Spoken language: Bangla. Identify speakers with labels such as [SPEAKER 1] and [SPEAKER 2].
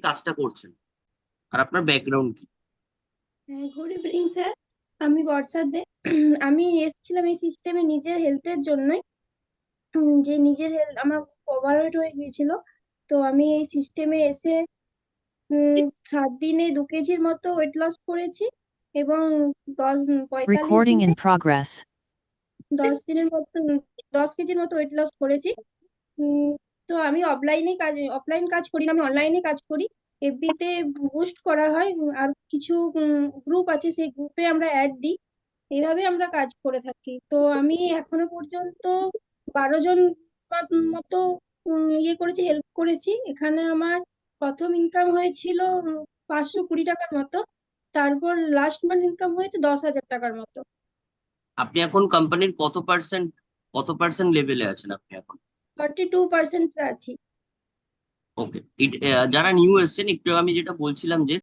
[SPEAKER 1] কাজটা করছেন আর আপনার ব্যাকগ্রাউন্ড কি?
[SPEAKER 2] Good evening sir. আমি বর্ষা দে। আমি এসেছিলাম এই সিস্টেমে নিজের হেলথের জন্যই। যে নিজের হেলথ আমার ওভারওয়েট হয়ে গিয়েছিল। তো আমি এই সিস্টেমে এসে 7 দিনে 2 কেজির মতো ওয়েট লস করেছি। এবং 45
[SPEAKER 3] Recording
[SPEAKER 2] দিনে
[SPEAKER 3] in progress.
[SPEAKER 2] 10 দিনের মতো 10 কেজির মতো ওয়েট লস করেছি। উম, তো আমি অফলাইন কাজ করি না, আমি অনলাইনে কাজ করি। এফবিতে বুস্ট করা হয়, আর কিছু গ্রুপ আছে, সেই গ্রুপে আমরা অ্যাড দিই। এইভাবে আমরা কাজ করে থাকি। তো আমি এখনো পর্যন্ত 12 জন মতো ইয়ে করেছি, হেল্প করেছি। এখানে আমার প্রথম ইনকাম হয়েছিল 520 টাকার মতো। তারপর লাস্ট মান্থ ইনকাম হয়েছে 10,000 টাকার মতো।
[SPEAKER 1] আপনি এখন কোম্পানির কত পার্সেন্ট লেভেলে আছেন আপনি এখন?
[SPEAKER 2] 42% আছি।
[SPEAKER 1] ওকে। যারা নিউ এসেছেন, একটু আমি যেটা বলছিলাম যে